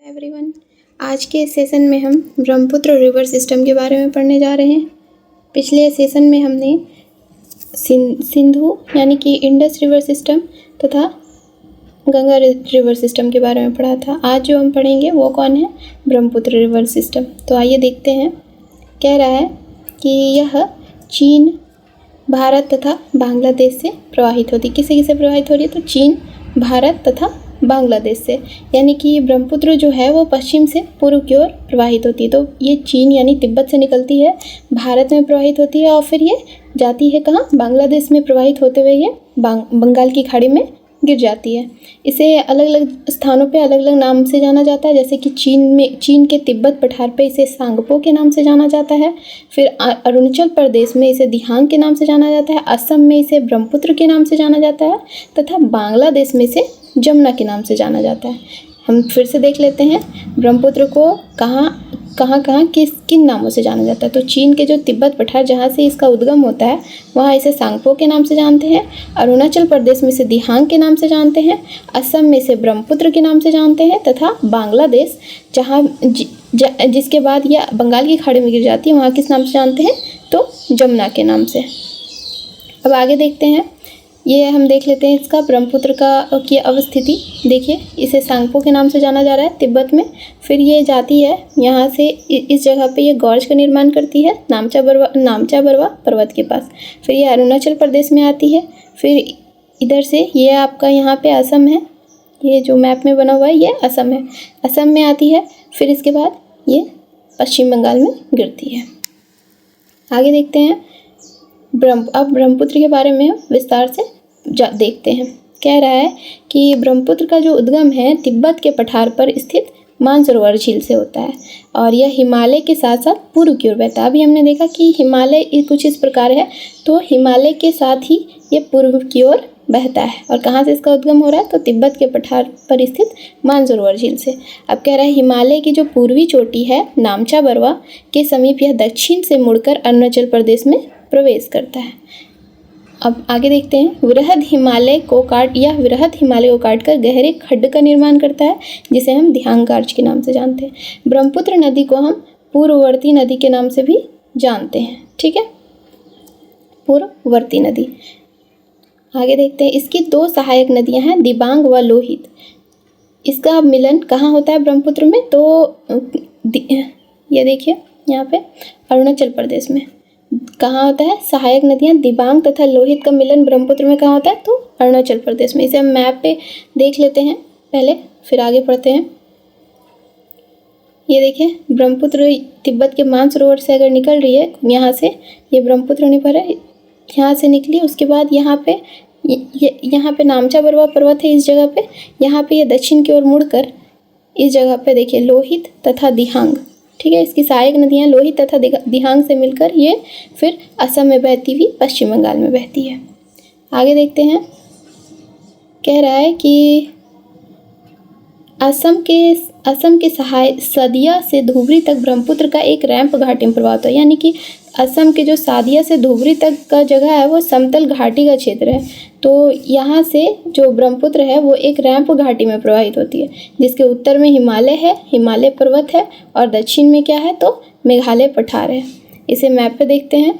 Everyone, आज के session में हम ब्रह्मपुत्र रिवर सिस्टम के बारे में पढ़ने जा रहे हैं। पिछले सेशन में हमने सिंधु यानी कि इंडस रिवर सिस्टम तथा गंगा रिवर सिस्टम के बारे में पढ़ा था। आज जो हम पढ़ेंगे वो कौन है? Brahmaputra river system. तो आइए देखते हैं। कह रहा है कि यह चीन, भारत तथा बांग्लादेश से प्रवाहित होती। किसे किसे प्रवाहित हो रही है? तो चीन, भारत तथा बांग्लादेश से। यानी कि ब्रह्मपुत्र जो है वो पश्चिम से पूर्व की ओर प्रवाहित होती है। तो ये चीन यानी तिब्बत से निकलती है, भारत में प्रवाहित होती है और फिर ये जाती है कहाँ? बांग्लादेश में प्रवाहित होते हुए ये बंगाल की खाड़ी में गिर जाती है। इसे अलग अलग स्थानों पे अलग अलग नाम से जाना जाता है। जैसे कि चीन के तिब्बत पठार पे इसे सांगपो के नाम से जाना जाता है। फिर अरुणाचल प्रदेश में इसे दिहांग के नाम से जाना जाता है। असम में इसे ब्रह्मपुत्र के नाम से जाना जाता है तथा बांग्लादेश में इसे जमुना के नाम से जाना जाता है। हम फिर से देख लेते हैं ब्रह्मपुत्र को कहाँ किन नामों से जाना जाता है। तो चीन के जो तिब्बत पठार जहाँ से इसका उद्गम होता है वहाँ इसे सांगपो के नाम से जानते हैं। अरुणाचल प्रदेश में इसे दिहांग के नाम से जानते हैं। असम में इसे ब्रह्मपुत्र के नाम से जानते हैं तथा बांग्लादेश जिसके बाद यह बंगाल की खाड़ी में गिर जाती है वहाँ किस नाम से जानते हैं? तो जमुना के नाम से। अब आगे देखते हैं। ये हम देख लेते हैं इसका ब्रह्मपुत्र की अवस्थिति। देखिए, इसे सांगपो के नाम से जाना जा रहा है तिब्बत में। फिर ये जाती है यहाँ से इस जगह पे ये गॉर्ज का निर्माण करती है नामचा बरवा पर्वत के पास। फिर ये अरुणाचल प्रदेश में आती है। फिर इधर से ये आपका यहाँ पे असम है, ये जो मैप में बना हुआ है ये असम है, असम में आती है। फिर इसके बाद ये पश्चिम बंगाल में गिरती है। आगे देखते हैं। अब ब्रह्मपुत्र के बारे में विस्तार से देखते हैं। कह रहा है कि ब्रह्मपुत्र का जो उद्गम है तिब्बत के पठार पर स्थित मानसरोवर झील से होता है और यह हिमालय के साथ साथ पूर्व की ओर बहता है। अभी हमने देखा कि हिमालय कुछ इस प्रकार है, तो हिमालय के साथ ही ये पूर्व की ओर बहता है। और कहाँ से इसका उद्गम हो रहा है? तो तिब्बत के पठार पर स्थित मानसरोवर झील से। अब कह रहा है हिमालय की जो पूर्वी चोटी है नामचा बरवा के समीप यह दक्षिण से मुड़कर अरुणाचल प्रदेश में प्रवेश करता है। अब आगे देखते हैं। वृहद हिमालय को काट कर गहरे खड्ड का निर्माण करता है जिसे हम दिहांग आर्च के नाम से जानते हैं। ब्रह्मपुत्र नदी को हम पूर्ववर्ती नदी के नाम से भी जानते हैं। ठीक है, पूर्ववर्ती नदी। आगे देखते हैं। इसकी दो सहायक नदियां हैं दिबांग व लोहित। इसका मिलन कहाँ होता है ब्रह्मपुत्र में? तो ये देखिए यहाँ पे अरुणाचल प्रदेश में। कहाँ होता है? सहायक नदियाँ दिबांग तथा लोहित का मिलन ब्रह्मपुत्र में कहाँ होता है? तो अरुणाचल प्रदेश में। इसे हम मैप पे देख लेते हैं पहले, फिर आगे पढ़ते हैं। ये देखिए ब्रह्मपुत्र तिब्बत के मानसरोवर से अगर निकल रही है यहाँ से, ये ब्रह्मपुत्र निकल रहा है, यहाँ से निकली। उसके बाद यहाँ पे नामचा बरवा पर्वत है इस जगह पे। यहाँ पे ये दक्षिण की ओर मुड़कर इस जगह पे देखिए लोहित तथा दिहांग। ठीक है, इसकी सहायक नदियाँ लोहित तथा दिहांग से मिलकर ये फिर असम में बहती हुई पश्चिम बंगाल में बहती है। आगे देखते हैं। कह रहा है कि असम के सादिया से धुबरी तक ब्रह्मपुत्र का एक रैंप घाटी में प्रवाहित है। यानी कि असम के जो सादिया से धुबरी तक का जगह है वो समतल घाटी का क्षेत्र है। तो यहाँ से जो ब्रह्मपुत्र है वो एक रैंप घाटी में प्रवाहित होती है जिसके उत्तर में हिमालय है, हिमालय पर्वत है और दक्षिण में क्या है? तो मेघालय पठार है। इसे मैप पे देखते हैं।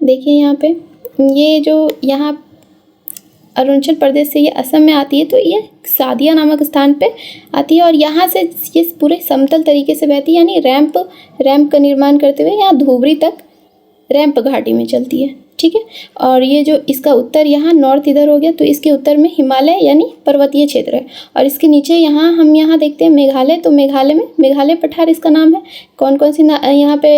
देखिए यहाँ पे ये जो यहाँ अरुणाचल प्रदेश से ये असम में आती है तो ये सादिया नामक स्थान पे आती है और यहाँ से ये पूरे समतल तरीके से बहती है। यानी रैंप का निर्माण करते हुए यहाँ धुबरी तक रैंप घाटी में चलती है। ठीक है, और ये जो इसका उत्तर यहाँ नॉर्थ इधर हो गया तो इसके उत्तर में हिमालय यानी पर्वतीय क्षेत्र है और इसके नीचे हम यहाँ देखते हैं मेघालय। तो मेघालय में मेघालय पठार इसका नाम है। कौन कौन सी यहाँ पे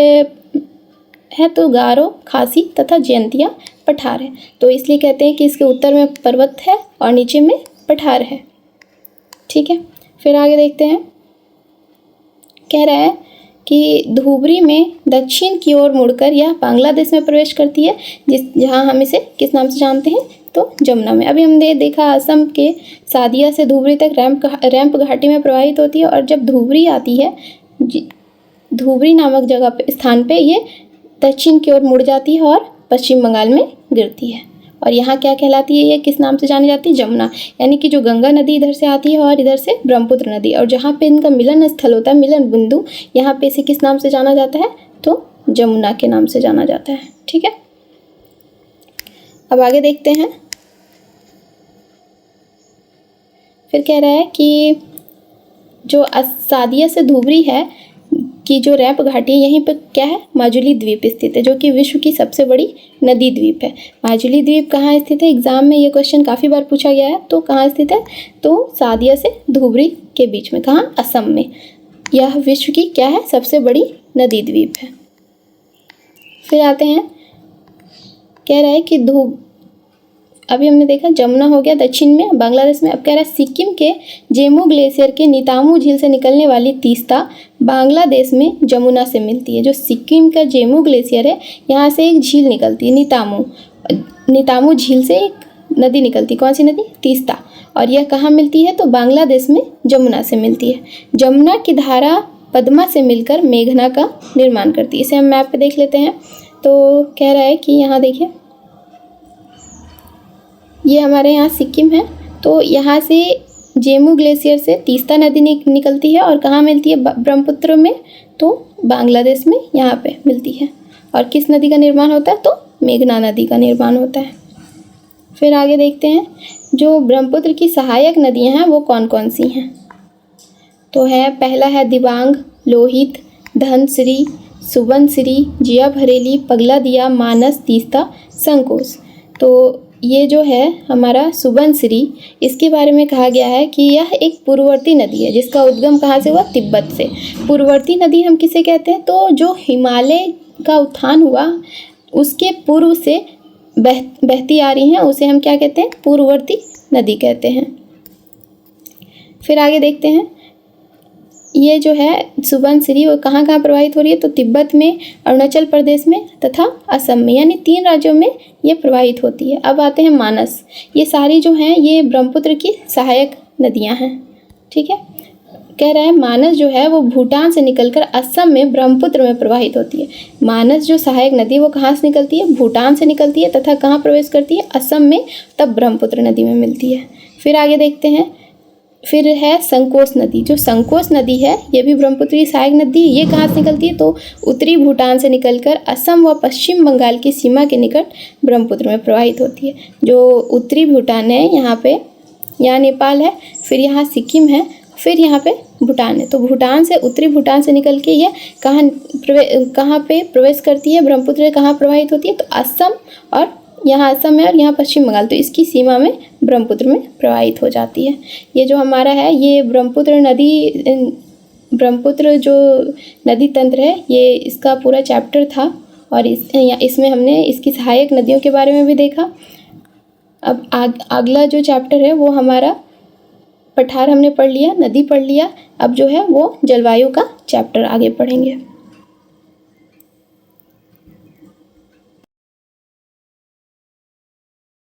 है? तो गारो, खासी तथा जयंतिया पठार है। तो इसलिए कहते हैं कि इसके उत्तर में पर्वत है और नीचे में पठार है। ठीक है, फिर आगे देखते हैं। कह रहा है कि धुबरी में दक्षिण की ओर मुड़कर यह बांग्लादेश में प्रवेश करती है जहाँ हम इसे किस नाम से जानते हैं? तो जमुना में। अभी हमने देखा असम के सादिया से धुबरी तक रैंप घाटी में प्रवाहित होती है और जब धुबरी आती है, धुबरी नामक जगह पे स्थान पे ये दक्षिण की ओर मुड़ जाती है और पश्चिम बंगाल में गिरती है। और यहाँ क्या कहलाती है, ये किस नाम से जानी जाती है, जमुना। यानी कि जो गंगा नदी इधर से आती है और इधर से ब्रह्मपुत्र नदी, और जहाँ पे इनका मिलन स्थल होता है, मिलन बिंदु, यहाँ पे इसे किस नाम से जाना जाता है, तो जमुना के नाम से जाना जाता है। ठीक है, अब आगे देखते हैं। फिर कह रहा है कि जो सादिया से धुबरी है कि जो रैप घाटी है, यहीं पर क्या है, माजुली द्वीप स्थित है, जो कि विश्व की सबसे बड़ी नदी द्वीप है। माजुली द्वीप कहाँ स्थित है, एग्जाम में ये क्वेश्चन काफ़ी बार पूछा गया है। तो कहाँ स्थित है, तो सादिया से धुबरी के बीच में, कहाँ, असम में। यह विश्व की क्या है, सबसे बड़ी नदी द्वीप है। फिर आते हैं, कह रहा है कि अभी हमने देखा जमुना हो गया दक्षिण में बांग्लादेश में। अब कह रहा है सिक्किम के जेमू ग्लेशियर के नीतामू झील से निकलने वाली तीस्ता बांग्लादेश में जमुना से मिलती है। जो सिक्किम का जेमू ग्लेशियर है, यहाँ से एक झील निकलती है, नीतामू झील से एक नदी निकलती है। कौन सी नदी, तीस्ता। और यह कहाँ मिलती है, तो बांग्लादेश में जमुना से मिलती है। जमुना की धारा पद्मा से मिलकर मेघना का निर्माण करती है। इसे हम मैप पे देख लेते हैं। तो कह रहा है कि यहाँ देखिए, ये हमारे यहाँ सिक्किम है, तो यहाँ से जेमू ग्लेशियर से तीस्ता नदी निकलती है और कहाँ मिलती है, ब्रह्मपुत्र में, तो बांग्लादेश में यहाँ पे मिलती है। और किस नदी का निर्माण होता है, तो मेघना नदी का निर्माण होता है। फिर आगे देखते हैं, जो ब्रह्मपुत्र की सहायक नदियाँ हैं वो कौन कौन सी हैं। तो है, पहला है दिबांग, लोहित, धनसिरी, सुबनसिरी, जिया भरेली, पगला दिया, मानस, तीस्ता, संकोस। तो ये जो है हमारा सुबनसिरी, इसके बारे में कहा गया है कि यह एक पूर्ववर्ती नदी है जिसका उद्गम कहाँ से हुआ, तिब्बत से। पूर्ववर्ती नदी हम किसे कहते हैं, तो जो हिमालय का उत्थान हुआ उसके पूर्व से बहती आ रही हैं, उसे हम क्या कहते हैं, पूर्ववर्ती नदी कहते हैं। फिर आगे देखते हैं, ये जो है सुबनसिरी वो कहाँ कहाँ प्रवाहित हो रही है, तो तिब्बत में, अरुणाचल प्रदेश में तथा असम में, यानी 3 राज्यों में ये प्रवाहित होती है। अब आते हैं मानस। ये सारी जो हैं ये ब्रह्मपुत्र की सहायक नदियाँ हैं। ठीक है, कह रहा है मानस जो है वो भूटान से निकलकर असम में ब्रह्मपुत्र में प्रवाहित होती है। मानस जो सहायक नदी वो कहाँ से निकलती है, भूटान से निकलती है तथा कहाँ प्रवेश करती है, असम में, तब ब्रह्मपुत्र नदी में मिलती है। फिर आगे देखते हैं, फिर है संकोस नदी। जो संकोस नदी है ये भी ब्रह्मपुत्र की सहायक नदी है। ये कहाँ से निकलती है, तो उत्तरी भूटान से निकलकर असम व पश्चिम बंगाल की सीमा के निकट ब्रह्मपुत्र में प्रवाहित होती है। जो उत्तरी भूटान है यहाँ पे, यहाँ नेपाल है, फिर यहाँ सिक्किम है, फिर यहाँ पे भूटान है। तो भूटान से, उत्तरी भूटान से निकल के ये कहाँ पे प्रवेश करती है, ब्रह्मपुत्र कहाँ प्रवाहित होती है, तो असम, और यहाँ असम है और यहाँ पश्चिम बंगाल, तो इसकी सीमा में ब्रह्मपुत्र में प्रवाहित हो जाती है। ये जो हमारा है ये ब्रह्मपुत्र जो नदी तंत्र है, ये इसका पूरा चैप्टर था और इसमें हमने इसकी सहायक नदियों के बारे में भी देखा। अब अगला जो चैप्टर है वो हमारा पठार हमने पढ़ लिया, नदी पढ़ लिया। अब जो है वो जलवायु का चैप्टर आगे पढ़ेंगे।